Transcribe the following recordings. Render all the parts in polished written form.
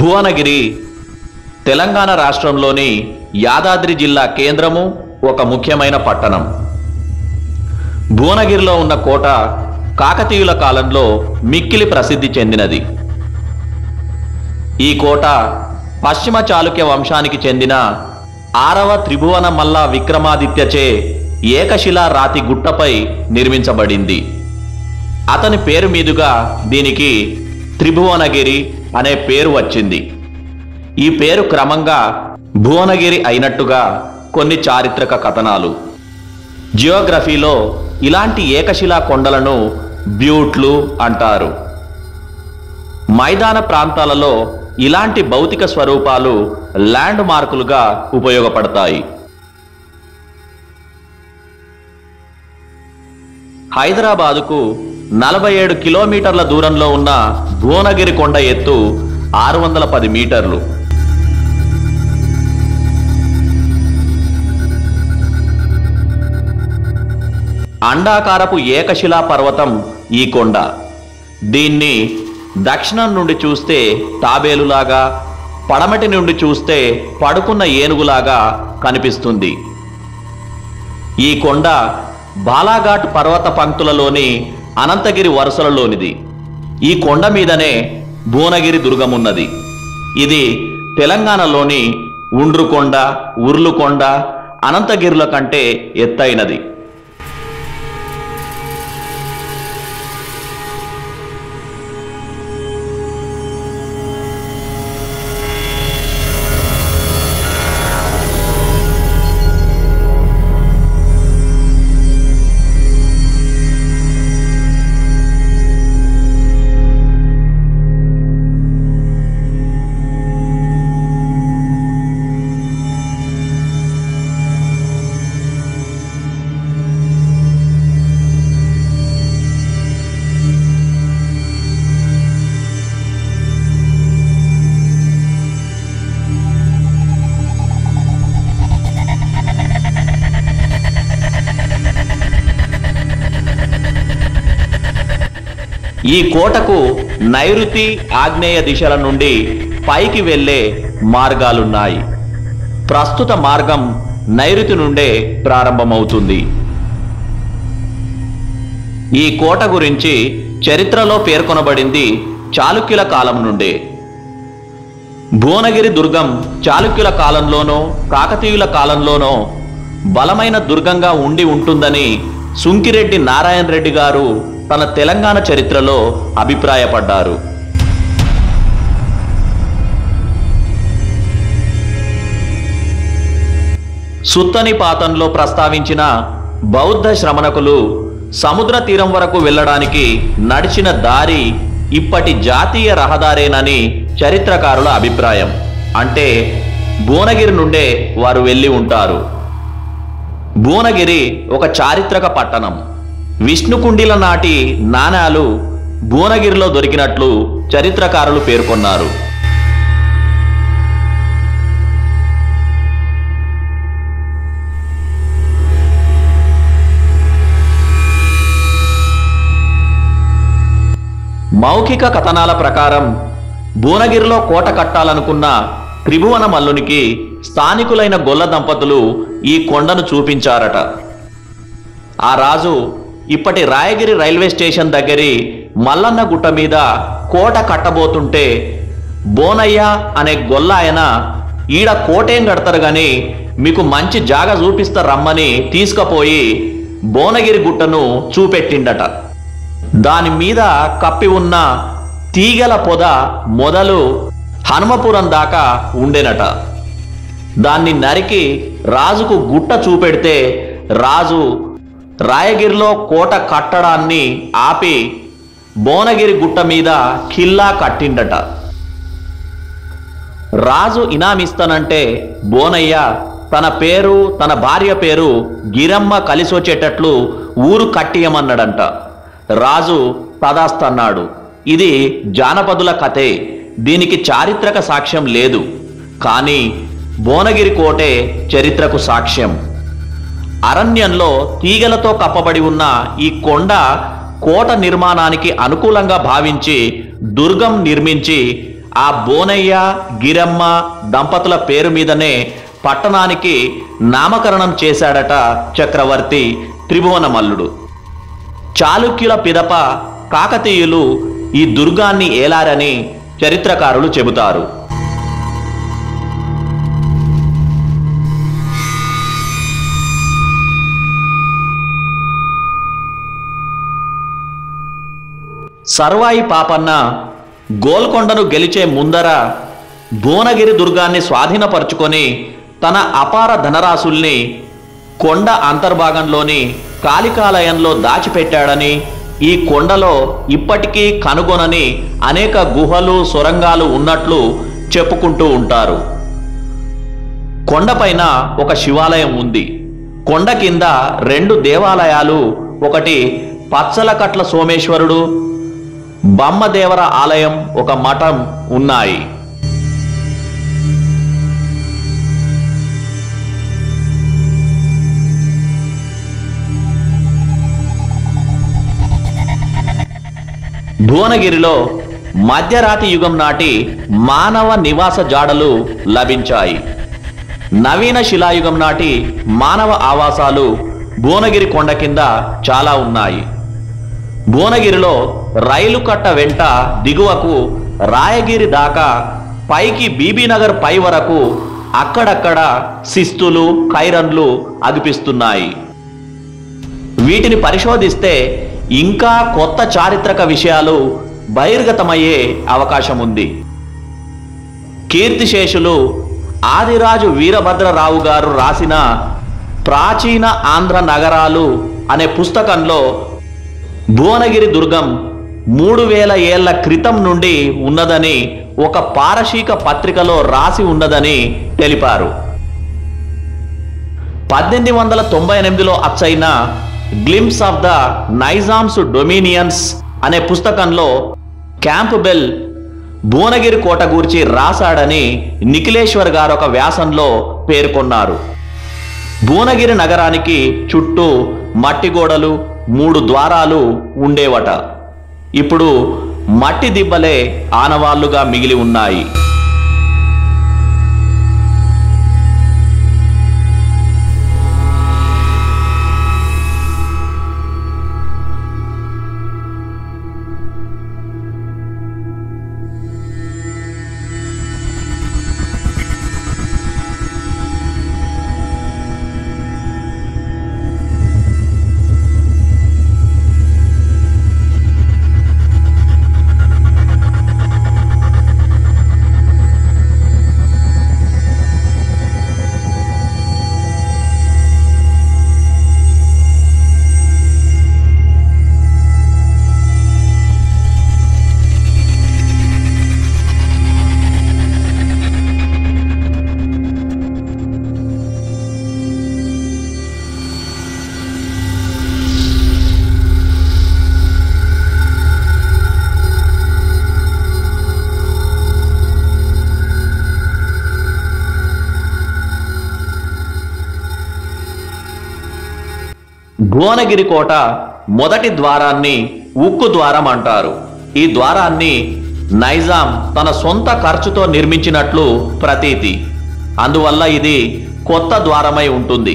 భువనగిరి తెలంగాణ రాష్ట్రంలోని యాదాద్రి జిల్లా కేంద్రము, ఒక ముఖ్యమైన పట్టణం. భువనగిరిలో ఉన్న కోట కాకతీయుల కాలంలో మిక్కిలి ప్రసిద్ధి చెందినది. ఈ కోట పశ్చిమ చాళుక్య వంశానికి చెందిన 6వ త్రిభువన మల్ల విక్రమాదిత్యచే ఏకశిలా రాతి గుట్టపై నిర్మించబడింది. అతని పేరు మీదుగా దీనికి త్రిభువనగిరి అనే పేరు వచ్చింది. ఈ పేరు క్రమంగా భువనగిరి అయినట్టుగా కొన్ని చారిత్రక కథనాలు. జియోగ్రఫీలో ఇలాంటి ఏకశిలా కొండలను బ్యూట్లు అంటారు. మైదాన ప్రాంతాలలో ఇలాంటి భౌతిక స్వరూపాలు ల్యాండ్ మార్కులుగా ఉపయోగపడతాయి. హైదరాబాదుకు 47 కిలోమీటర్ల దూరంలో ఉన్న భువనగిరి కొండ ఎత్తు 610 మీటర్లు. అండాకారపు ఏకశిలా పర్వతం ఈ కొండ. దీన్ని దక్షిణం నుండి చూస్తే తాబేలులాగా, పడమటి నుండి చూస్తే పడుకున్న ఏనుగులాగా కనిపిస్తుంది. ఈ కొండ బాలాఘాట్ పర్వత పంక్తులలోని అనంతగిరి వరుసలలోనిది. ఈ కొండ మీదనే భువనగిరి దుర్గమున్నది. ఇది తెలంగాణలోని ఉండ్రుకొండ, ఉర్లుకొండ, అనంతగిరుల కంటే ఎత్తైనది. ఈ కోటకు నైరుతి, ఆగ్నేయ దిశల నుండి పైకి వెళ్ళే మార్గాలున్నాయి. ప్రస్తుత మార్గం నైరుతి నుండే ప్రారంభమవుతుంది. ఈ కోట గురించి చరిత్రలో పేర్కొనబడింది చాళుక్యుల కాలం నుండే. భువనగిరి దుర్గం చాళుక్యుల కాలంలోనో కాకతీయుల కాలంలోనో బలమైన దుర్గంగా ఉండి ఉంటుందని సుంకిరెడ్డి నారాయణ రెడ్డి గారు తన తెలంగాణ చరిత్రలో అభిప్రాయపడ్డారు. సుత్తనిపాతంలో ప్రస్తావించిన బౌద్ధ శ్రమణకులు సముద్ర తీరం వరకు వెళ్ళడానికి నడిచిన దారి ఇప్పటి జాతీయ రహదారేనని చరిత్రకారుల అభిప్రాయం. అంటే భువనగిరి నుండే వారు వెళ్ళి ఉంటారు. భువనగిరి ఒక చారిత్రక పట్టణం. విష్ణుకుండిల నాటి నాణాలు భువనగిరిలో దొరికినట్లు చరిత్రకారులు పేర్కొన్నారు. మౌఖిక కథనాల ప్రకారం భువనగిరిలో కోట కట్టాలనుకున్న త్రిభువన మల్లునికి స్థానికులైన గొల్ల దంపతులు ఈ కొండను చూపించారట. ఆ రాజు ఇప్పటి రాయగిరి రైల్వే స్టేషన్ దగ్గరి మల్లన్న గుట్ట మీద కోట కట్టబోతుంటే బోనయ్య అనే గొల్ల ఆయన, ఈడ కోటేం కడతారు గాని మీకు మంచి జాగ చూపిస్తా రమ్మని తీసుకుపోయి భువనగిరి గుట్టను చూపెట్టిండట. దాని మీద కప్పి ఉన్న తీగల పొద మొదలు హనుమపురం దాకా ఉండెనట. దాన్ని నరికి రాజుకు గుట్ట చూపెడితే రాజు రాయగిరిలో కోట కట్టడాన్ని ఆపి భువనగిరి గుట్ట మీద ఖిల్లా కట్టిండట. రాజు ఇనామిస్తానంటే బోనయ్య తన పేరు, తన భార్య పేరు గిరమ్మ కలిసొచ్చేటట్లు ఊరు కట్టియమన్నాడంట. రాజు తదాస్తన్నాడు. ఇది జానపదుల కథే, దీనికి చారిత్రక సాక్ష్యం లేదు. కానీ భువనగిరి కోటే చరిత్రకు సాక్ష్యం. అరణ్యంలో తీగలతో కప్పబడి ఉన్న ఈ కొండ కోట నిర్మాణానికి అనుకూలంగా భావించి దుర్గం నిర్మించి ఆ బోనయ్య గిరమ్మ దంపతుల పేరు మీదనే పట్టణానికి నామకరణం చేశాడట చక్రవర్తి త్రిభువనమల్లుడు. చాళుక్యుల పిదప కాకతీయులు ఈ దుర్గాన్ని ఏలారని చరిత్రకారులు చెబుతారు. సర్వాయి పాపన్న గోల్కొండను గెలిచే ముందర భువనగిరి దుర్గాన్ని స్వాధీనపరుచుకొని తన అపార ధనరాశుల్ని కొండ అంతర్భాగంలోని కాళికాలయంలో దాచిపెట్టాడని, ఈ కొండలో ఇప్పటికీ కనుగొనని అనేక గుహలు సొరంగాలు ఉన్నట్లు చెప్పుకుంటూ ఉంటారు. కొండపైన ఒక శివాలయం ఉంది. కొండ కింద 2 దేవాలయాలు, ఒకటి పచ్చలకట్ల సోమేశ్వరుడు బమ్మదేవర ఆలయం, ఒక మఠం ఉన్నాయి. భువనగిరిలో మధ్యరాతి యుగం నాటి మానవ నివాస జాడలు లభించాయి. నవీన శిలాయుగం నాటి మానవ ఆవాసాలు భువనగిరి కొండ కింద చాలా ఉన్నాయి. భువనగిరిలో రైలు కట్ట వెంట దిగువకు రాయగిరి దాకా, పైకి బీబీనగర్ పై వరకు అక్కడక్కడ శిస్తులు కైరన్లు అగిపిస్తున్నాయి. వీటిని పరిశోధిస్తే ఇంకా కొత్త చారిత్రక విషయాలు బహిర్గతమయ్యే అవకాశం ఉంది. కీర్తిశేషులు ఆదిరాజు వీరభద్రరావు గారు రాసిన ప్రాచీన ఆంధ్ర నగరాలు అనే పుస్తకంలో భువనగిరి దుర్గం 3000 ఏళ్ల క్రితం నుండి ఉన్నదని ఒక పారశీక పత్రికలో రాసి ఉన్నదని తెలిపారు. 1898లో అచ్చైన glimpse of the Nizam's dominions అనే పుస్తకంలో క్యాంప్బెల్ భువనగిరి కోట గురించి రాశాడని నిఖిలేశ్వర్ గారు ఒక వ్యాసంలో పేర్కొన్నారు. భువనగిరి నగరానికి చుట్టూ మట్టి గోడలు, 3 ద్వారాలు ఉండేవట. ఇప్పుడు మట్టి దిబ్బలే ఆనవాళ్లుగా మిగిలి ఉన్నాయి. భువనగిరి కోట మొదటి ద్వారాన్ని ఉక్కు ద్వారం అంటారు. ఈ ద్వారాన్ని నైజాం తన సొంత ఖర్చుతో నిర్మించినట్లు ప్రతీతి. అందువల్ల ఇది కొత్త ద్వారమై ఉంటుంది.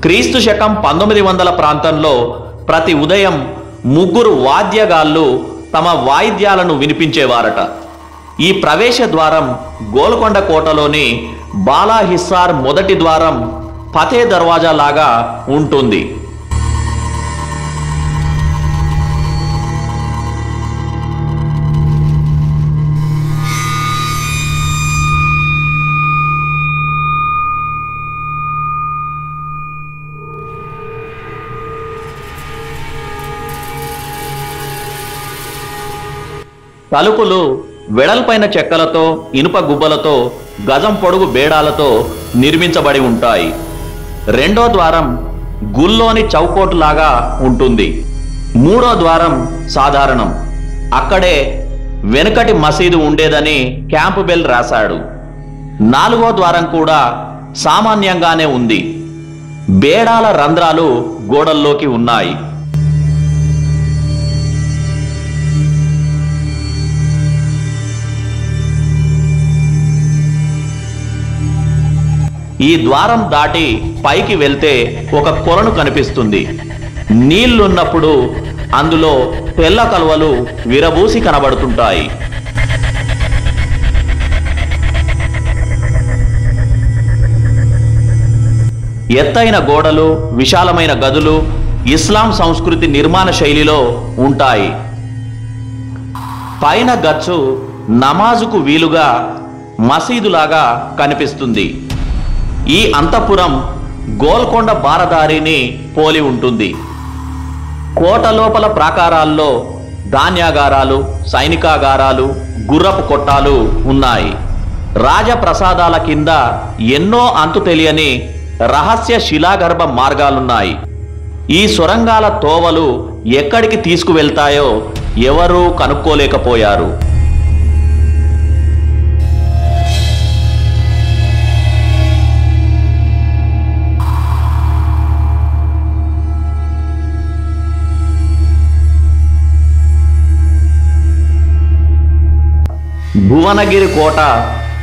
క్రీస్తు శకం 1900 ప్రాంతంలో ప్రతి ఉదయం 3 వాద్యగాళ్ళు తమ వాయిద్యాలను వినిపించేవారట. ఈ ప్రవేశ ద్వారం గోల్కొండ కోటలోని బాలాహిస్సార్ మొదటి ద్వారం ఫతే దర్వాజా లాగా ఉంటుంది. తలుపులు వెడల్పైన చెక్కలతో, ఇనుప గుబ్బలతో, గజం పొడుగు బేడాలతో నిర్మించబడి ఉంటాయి. రెండో ద్వారం గుల్లోని చౌకోట్ లాగా ఉంటుంది. మూడో ద్వారం సాధారణం. అక్కడే వెనుకటి మసీదు ఉండేదని క్యాంప్బెల్ రాశాడు. నాలుగో ద్వారం కూడా సామాన్యంగానే ఉంది. బేడాల రంధ్రాలు గోడల్లోకి ఉన్నాయి. ఈ ద్వారం దాటి పైకి వెళ్తే ఒక కొలను కనిపిస్తుంది. నీళ్లున్నప్పుడు అందులో తెల్ల కలువలు విరబూసి కనబడుతుంటాయి. ఎత్తైన గోడలు, విశాలమైన గదులు ఇస్లాం సంస్కృతి నిర్మాణ శైలిలో ఉంటాయి. పైన గచ్చు నమాజుకు వీలుగా మసీదులాగా కనిపిస్తుంది. ఈ అంతఃపురం గోల్కొండ బారదారిని పోలి ఉంటుంది. కోట లోపల ప్రాకారాల్లో ధాన్యాగారాలు, సైనికాగారాలు, గుర్రపు కొట్టాలు ఉన్నాయి. రాజప్రసాదాల కింద ఎన్నో అంతు తెలియని రహస్య శిలాగర్భ మార్గాలున్నాయి. ఈ సొరంగాల తోవలు ఎక్కడికి తీసుకువెళ్తాయో ఎవరూ కనుక్కోలేకపోయారు. భువనగిరి కోట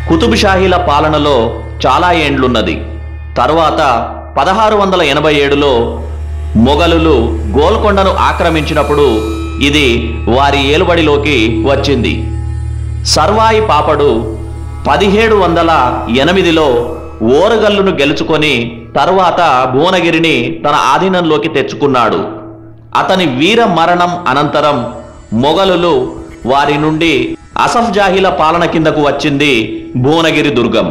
కుతుబ్షాహీల పాలనలో చాలా ఏండ్లున్నది. తరువాత 1687లో మొఘలులు గోల్కొండను ఆక్రమించినప్పుడు ఇది వారి ఏలుబడిలోకి వచ్చింది. సర్వాయి పాపడు 1708లో ఓరగల్లును గెలుచుకొని తరువాత భువనగిరిని తన ఆధీనంలోకి తెచ్చుకున్నాడు. అతని వీర మరణం అనంతరం మొఘలులు వారి నుండి అసఫ్ జాహీల పాలన కిందకు వచ్చింది భువనగిరి దుర్గం.